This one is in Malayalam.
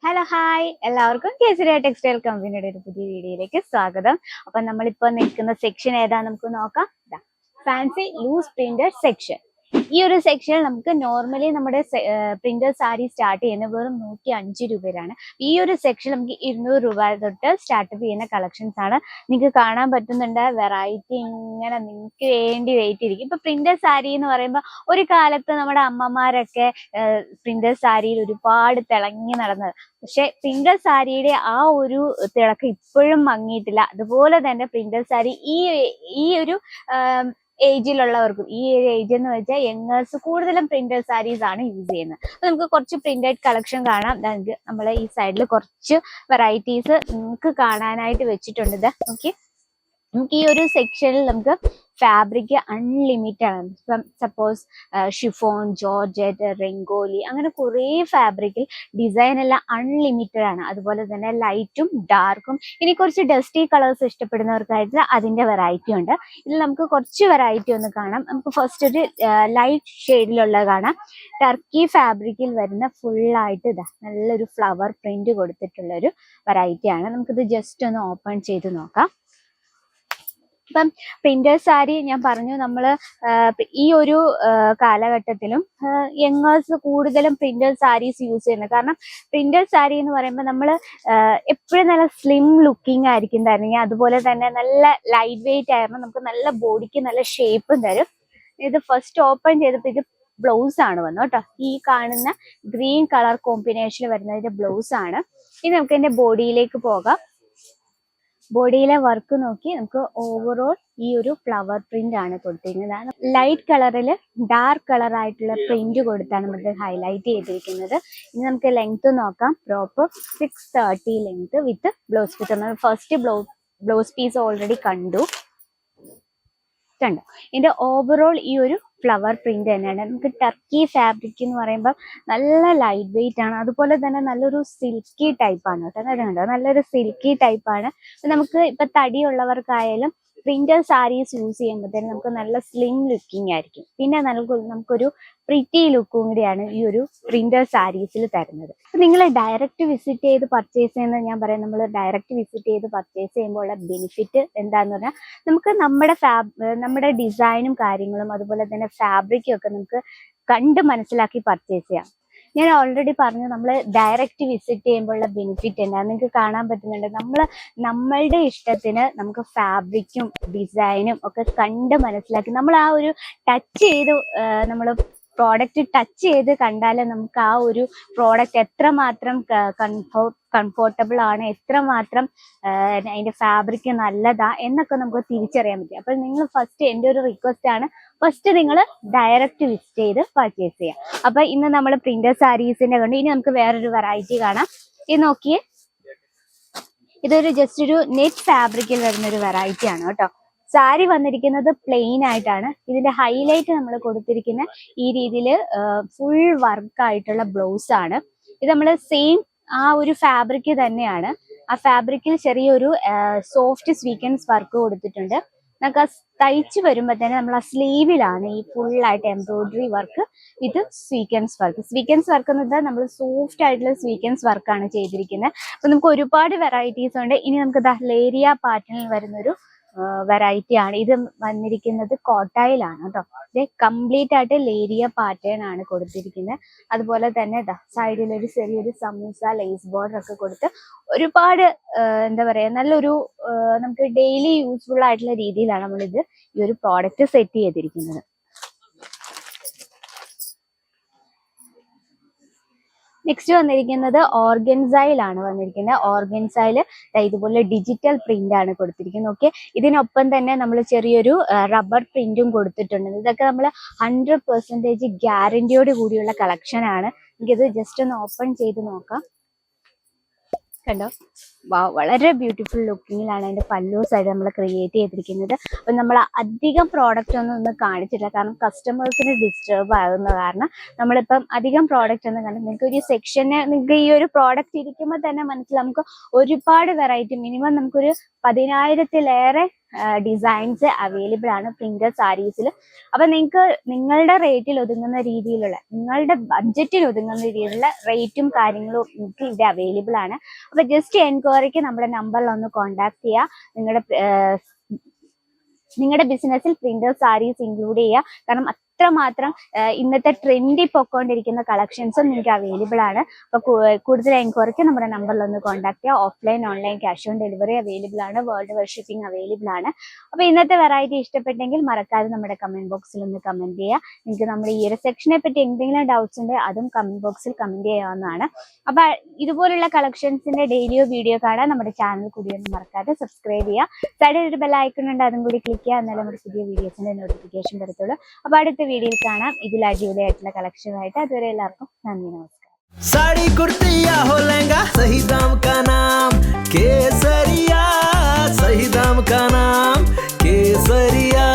ഹലോ ഹായ് എല്ലാവർക്കും കേസരിയ ടെക്സ്റ്റൈൽ കമ്പനിയുടെ ഒരു പുതിയ വീഡിയോയിലേക്ക് സ്വാഗതം. അപ്പൊ നമ്മളിപ്പോ നിൽക്കുന്ന സെക്ഷൻ ഏതാ നമുക്ക് നോക്കാം. Fancy loose printed section. ഈ ഒരു സെക്ഷനിൽ നമുക്ക് നോർമലി നമ്മുടെ പ്രിന്റഡ് സാരി സ്റ്റാർട്ട് ചെയ്യുന്നത് വെറും 105 രൂപയിലാണ്. ഈ ഒരു സെക്ഷൻ നമുക്ക് 200 രൂപ തൊട്ട് സ്റ്റാർട്ടപ്പ് ചെയ്യുന്ന കളക്ഷൻസ് ആണ്. നിങ്ങൾക്ക് കാണാൻ പറ്റുന്നുണ്ട്, വെറൈറ്റി ഇങ്ങനെ നിങ്ങൾക്ക് വേണ്ടി വെയിറ്റ് ഇരിക്കും. ഇപ്പൊ പ്രിന്റഡ് സാരി എന്ന് പറയുമ്പോൾ ഒരു കാലത്ത് നമ്മുടെ അമ്മമാരൊക്കെ പ്രിന്റഡ് സാരിയിൽ ഒരുപാട് തിളങ്ങി നടന്നത്. പക്ഷെ പ്രിന്റഡ് സാരിയുടെ ആ ഒരു തിളക്കം ഇപ്പോഴും മങ്ങിയിട്ടില്ല. അതുപോലെ തന്നെ പ്രിന്റഡ് സാരി ഈ ഒരു ഏജിലുള്ളവർക്കും, ഈ ഒരു ഏജ് എന്ന് വെച്ചാൽ യങ്ങേഴ്സ് കൂടുതലും പ്രിന്റഡ് സാരീസ് ആണ് യൂസ് ചെയ്യുന്നത്. അപ്പൊ നമുക്ക് കുറച്ച് പ്രിന്റഡ് കളക്ഷൻ കാണാം. നമ്മളെ ഈ സൈഡിൽ കുറച്ച് വെറൈറ്റീസ് നിങ്ങൾക്ക് കാണാനായിട്ട് വെച്ചിട്ടുണ്ട്. ഇത് നോക്കി, നമുക്ക് ഈ ഒരു സെക്ഷനിൽ നമുക്ക് ഫാബ്രിക് അൺലിമിറ്റഡ് ആണ്. ഇപ്പം സപ്പോസ് ഷിഫോൺ, ജോർജറ്റ്, റെങ്കോലി, അങ്ങനെ കുറേ ഫാബ്രിക്കിൽ ഡിസൈൻ എല്ലാം അൺലിമിറ്റഡ് ആണ്. അതുപോലെ തന്നെ ലൈറ്റും ഡാർക്കും, ഇനി കുറച്ച് ഡസ്റ്റി കളേഴ്സ് ഇഷ്ടപ്പെടുന്നവർക്കായിട്ട് അതിന്റെ വെറൈറ്റി ഉണ്ട്. ഇതിൽ നമുക്ക് കുറച്ച് വെറൈറ്റി ഒന്ന് കാണാം. നമുക്ക് ഫസ്റ്റ് ഒരു ലൈറ്റ് ഷെയ്ഡിലുള്ള കാണാം. ടർക്കി ഫാബ്രിക്കിൽ വരുന്ന ഫുള്ളായിട്ട് ഇതാ നല്ലൊരു ഫ്ലവർ പ്രിന്റ് കൊടുത്തിട്ടുള്ള ഒരു വെറൈറ്റി ആണ്. നമുക്കിത് ജസ്റ്റ് ഒന്ന് ഓപ്പൺ ചെയ്ത് നോക്കാം. ഇപ്പം പ്രിന്റഡ് സാരി ഞാൻ പറഞ്ഞു, നമ്മള് ഈ ഒരു കാലഘട്ടത്തിലും യങ്ങേഴ്സ് കൂടുതലും പ്രിന്റഡ് സാരീസ് യൂസ് ചെയ്യുന്നത്. കാരണം പ്രിന്റഡ് സാരി എന്ന് പറയുമ്പോൾ നമ്മൾ എപ്പോഴും നല്ല സ്ലിം ലുക്കിംഗ് ആയിരിക്കും തരുന്നത്. അതുപോലെ തന്നെ നല്ല ലൈറ്റ് വെയിറ്റ് ആയിരുന്നു, നമുക്ക് നല്ല ബോഡിക്ക് നല്ല ഷേപ്പും തരും. ഇത് ഫസ്റ്റ് ഓപ്പൺ ചെയ്തപ്പോൾ ഇത് ബ്ലൗസ് ആണ് വന്നു കേട്ടോ. ഈ കാണുന്ന ഗ്രീൻ കളർ കോമ്പിനേഷനിൽ വരുന്നതിന്റെ ബ്ലൗസ് ആണ്. ഇനി നമുക്ക് ഇതിന്റെ ബോഡിയിലേക്ക് പോകാം. ബോഡിയിലെ വർക്ക് നോക്കി, നമുക്ക് ഓവറോൾ ഈ ഒരു ഫ്ലവർ പ്രിന്റ് ആണ് കൊടുത്തിരിക്കുന്നത്. ലൈറ്റ് കളറിൽ ഡാർക്ക് കളർ ആയിട്ടുള്ള പ്രിന്റ് കൊടുത്താണ് നമ്മൾ ഹൈലൈറ്റ് ചെയ്തിരിക്കുന്നത്. ഇനി നമുക്ക് ലെങ്ത് നോക്കാം. Proper 630 length with blouse piece. നമ്മൾ ഫസ്റ്റ് ബ്ലൗസ് പീസ് ഓൾറെഡി കണ്ടു. ഇതിന്റെ ഓവറോൾ ഈ ഒരു ഫ്ലവർ പ്രിന്റ് തന്നെയാണ്. നമുക്ക് ടർക്കി ഫാബ്രിക് എന്ന് പറയുമ്പോൾ നല്ല ലൈറ്റ് വെയിറ്റ് ആണ്. അതുപോലെ തന്നെ നല്ലൊരു സിൽക്കി ടൈപ്പ് ആണ് കേട്ടോ. നല്ലൊരു സിൽക്കി ടൈപ്പ് ആണ്. നമുക്ക് ഇപ്പൊ തടിയുള്ളവർക്കായാലും പ്രിന്റഡ് സാരീസ് യൂസ് ചെയ്യുമ്പോഴത്തേനും നമുക്ക് നല്ല സ്ലിം ലുക്കിംഗ് ആയിരിക്കും. പിന്നെ നമുക്കൊരു പ്രിറ്റി ലുക്കും കൂടിയാണ് ഈ ഒരു പ്രിന്റഡ് സാരീസിൽ തരുന്നത്. നിങ്ങൾ ഡയറക്റ്റ് വിസിറ്റ് ചെയ്ത് പർച്ചേസ് ചെയ്യുന്നത്, ഞാൻ പറയാം, നമ്മൾ ഡയറക്റ്റ് വിസിറ്റ് ചെയ്ത് പർച്ചേസ് ചെയ്യുമ്പോൾ ഉള്ള ബെനിഫിറ്റ് എന്താന്ന് പറഞ്ഞാൽ നമുക്ക് നമ്മുടെ ഡിസൈനും കാര്യങ്ങളും അതുപോലെ തന്നെ ഫാബ്രിക്കും ഒക്കെ നമുക്ക് കണ്ട് മനസ്സിലാക്കി പർച്ചേസ് ചെയ്യാം. ഞാൻ ഓൾറെഡി പറഞ്ഞു, നമ്മൾ ഡയറക്റ്റ് വിസിറ്റ് ചെയ്യുമ്പോഴുള്ള ബെനിഫിറ്റ് എന്താണെന്ന് നിങ്ങൾക്ക് കാണാൻ പറ്റുന്നുണ്ട്. നമ്മളുടെ ഇഷ്ടത്തിന് നമുക്ക് ഫാബ്രിക്കും ഡിസൈനും ഒക്കെ കണ്ട് മനസ്സിലാക്കി നമ്മൾ ആ ഒരു ടച്ച് ചെയ്ത് നമ്മൾ പ്രോഡക്റ്റ് ടച്ച് ചെയ്ത് കണ്ടാലേ നമുക്ക് ആ ഒരു പ്രോഡക്റ്റ് എത്രമാത്രം കംഫോർട്ടബിൾ ആണ്, എത്രമാത്രം അതിന്റെ ഫാബ്രിക് നല്ലതാ എന്നൊക്കെ നമുക്ക് തിരിച്ചറിയാൻ പറ്റും. അപ്പോൾ നിങ്ങൾ ഫസ്റ്റ്, എൻ്റെ ഒരു റിക്വസ്റ്റ് ആണ്, ഫസ്റ്റ് നിങ്ങൾ ഡയറക്റ്റ് വിസിറ്റ് ചെയ്ത് പർച്ചേസ് ചെയ്യാം. അപ്പൊ ഇന്ന് നമ്മൾ പ്രിന്റഡ് സാരീസിന്റെ കണ്ടു. ഇനി നമുക്ക് വേറൊരു വെറൈറ്റി കാണാം. ഇത് നോക്കിയേ, ഇതൊരു ജസ്റ്റ് ഒരു നെറ്റ് ഫാബ്രിക്കിൽ വരുന്ന ഒരു വെറൈറ്റി ആണ് കേട്ടോ. സാരി വന്നിരിക്കുന്നത് പ്ലെയിൻ ആയിട്ടാണ്. ഇതിന്റെ ഹൈലൈറ്റ് നമ്മൾ കൊടുത്തിരിക്കുന്ന ഈ രീതിയിൽ ഫുൾ വർക്ക് ആയിട്ടുള്ള ബ്ലൗസ് ആണ്. ഇത് നമ്മൾ സെയിം ആ ഒരു ഫാബ്രിക് തന്നെയാണ്. ആ ഫാബ്രിക്കിൽ ചെറിയൊരു സോഫ്റ്റ് സ്വീക്കൻസ് വർക്ക് കൊടുത്തിട്ടുണ്ട്. നമുക്ക് തയ്ച്ച് വരുമ്പോൾ തന്നെ നമ്മൾ ആ സ്ലീവിലാണ് ഈ ഫുള്ളായിട്ട് embroidery work with sequins work. Sequins work എന്ന് വെച്ചാൽ നമ്മൾ സോഫ്റ്റ് ആയിട്ടുള്ള സ്വീക്കൻസ് വർക്കാണ് ചെയ്തിരിക്കുന്നത്. അപ്പൊ നമുക്ക് ഒരുപാട് വെറൈറ്റീസ് ഉണ്ട്. ഇനി നമുക്ക് ലേരിയ പാറ്റേണിൽ വരുന്നൊരു വെറൈറ്റി ആണ്. ഇത് വന്നിരിക്കുന്നത് കോട്ടായിലാണ് കേട്ടോ. ഇത് കംപ്ലീറ്റ് ആയിട്ട് ലേരിയ പാറ്റേൺ ആണ് കൊടുത്തിരിക്കുന്നത്. അതുപോലെ തന്നെ സൈഡിൽ ഒരു ചെറിയൊരു സമൂസ ലേസ് ബോർഡർ ഒക്കെ കൊടുത്ത് ഒരുപാട് എന്താ പറയാ, നല്ലൊരു നമുക്ക് ഡെയിലി യൂസ്ഫുൾ ആയിട്ടുള്ള രീതിയിലാണ് നമ്മളിത് ഈ ഒരു പ്രോഡക്റ്റ് സെറ്റ് ചെയ്തിരിക്കുന്നത്. നെക്സ്റ്റ് വന്നിരിക്കുന്നത് ഓർഗൻസയിലാണ് വന്നിരിക്കുന്നത്. ഓർഗൻസയില് ഇതുപോലെ ഡിജിറ്റൽ പ്രിന്റ് ആണ് കൊടുത്തിരിക്കുന്നത്. ഓക്കെ, ഇതിനൊപ്പം തന്നെ നമ്മൾ ചെറിയൊരു റബ്ബർ പ്രിന്റും കൊടുത്തിട്ടുണ്ട്. ഇതൊക്കെ നമ്മൾ 100% ഗ്യാരണ്ടിയോട് കൂടിയുള്ള കളക്ഷൻ ആണ്. എനിക്കിത് ജസ്റ്റ് ഒന്ന് ഓപ്പൺ ചെയ്ത് നോക്കാം. കണ്ടോ, വളരെ ബ്യൂട്ടിഫുൾ ലുക്കിങ്ങിലാണ് അതിന്റെ പല്ലു സൈഡ് നമ്മൾ ക്രിയേറ്റ് ചെയ്തിരിക്കുന്നത്. അപ്പൊ നമ്മൾ അധികം പ്രോഡക്റ്റ് ഒന്നും കാണിച്ചിട്ടില്ല, കാരണം കസ്റ്റമേഴ്സിന് ഡിസ്റ്റർബ് ആകുന്ന കാരണം നമ്മളിപ്പം അധികം പ്രോഡക്റ്റ് ഒന്നും കണ്ടു. നിങ്ങൾക്ക് ഒരു സെക്ഷന് നിങ്ങൾക്ക് ഈ ഒരു പ്രോഡക്റ്റ് ഇരിക്കുമ്പോൾ തന്നെ മനസ്സിലാവും, നമുക്ക് ഒരുപാട് വെറൈറ്റി, മിനിമം നമുക്കൊരു 10,000-ലേറെ ഡിസൈൻസ് അവൈലബിൾ ആണ് പ്രിന്റഡ് സാരീസിൽ. അപ്പൊ നിങ്ങൾക്ക് നിങ്ങളുടെ റേറ്റിൽ ഒതുങ്ങുന്ന രീതിയിലുള്ള, നിങ്ങളുടെ ബഡ്ജറ്റിൽ ഒതുങ്ങുന്ന രീതിയിലുള്ള റേറ്റും കാര്യങ്ങളും നിങ്ങൾക്ക് ഇവിടെ അവൈലബിൾ ആണ്. അപ്പൊ ജസ്റ്റ് എൻക്വയറിക്ക് നമ്മുടെ നമ്പറിൽ ഒന്ന് കോൺടാക്ട് ചെയ്യുക. നിങ്ങളുടെ ബിസിനസ്സിൽ പ്രിന്റഡ് സാരീസ് ഇൻക്ലൂഡ് ചെയ്യുക. കാരണം അത്രമാത്രം ഇന്നത്തെ ട്രെൻഡിൽ പൊക്കോണ്ടിരിക്കുന്ന കളക്ഷൻസും നിങ്ങൾക്ക് അവൈലബിൾ ആണ്. അപ്പൊ കൂടുതൽ എൻക്വയറിക്ക് നമ്മുടെ നമ്പറിൽ ഒന്ന് കോൺടാക്ട് ചെയ്യുക. Offline online cash on delivery available ആണ്. വേൾഡ് വൈഡ് ഷിപ്പിംഗ് അവൈലബിൾ ആണ്. അപ്പൊ ഇന്നത്തെ വെറൈറ്റി ഇഷ്ടപ്പെട്ടെങ്കിൽ മറക്കാതെ നമ്മുടെ കമന്റ് ബോക്സിൽ ഒന്ന് കമന്റ് ചെയ്യുക. നിങ്ങൾക്ക് നമ്മുടെ ഈ ഒരു സെക്ഷനെ പറ്റി എന്തെങ്കിലും ഡൗട്ട്സ് ഉണ്ടെങ്കിൽ അതും കമന്റ് ബോക്സിൽ കമന്റ് ചെയ്യാവുന്നതാണ്. അപ്പൊ ഇതുപോലുള്ള കളക്ഷൻസിന്റെ ഡെയിലിയോ വീഡിയോ കാണാൻ നമ്മുടെ ചാനൽ കൂടി ഒന്ന് മറക്കാതെ സബ്സ്ക്രൈബ് ചെയ്യുക. സൈഡിൽ ഒരു ബെൽ ഐക്കൺ ഉണ്ട്, അതും കൂടി ക്ലിക്ക് ചെയ്യുക. എന്നാലും നമ്മുടെ പുതിയ വീഡിയോസിന്റെ നോട്ടിഫിക്കേഷൻ വരത്തുള്ളൂ. അപ്പൊ അടുത്ത വീഡിയോയിൽ കാണാം ഇതിൽ അടിപൊളിയായിട്ടുള്ള കളക്ഷനുമായിട്ട്. അതുവരെ എല്ലാവർക്കും നന്ദി, നമസ്കാരം. साड़ी कुर्ती या हो लहंगा, सही दाम का नाम केसरिया, सही दाम का नाम केसरिया.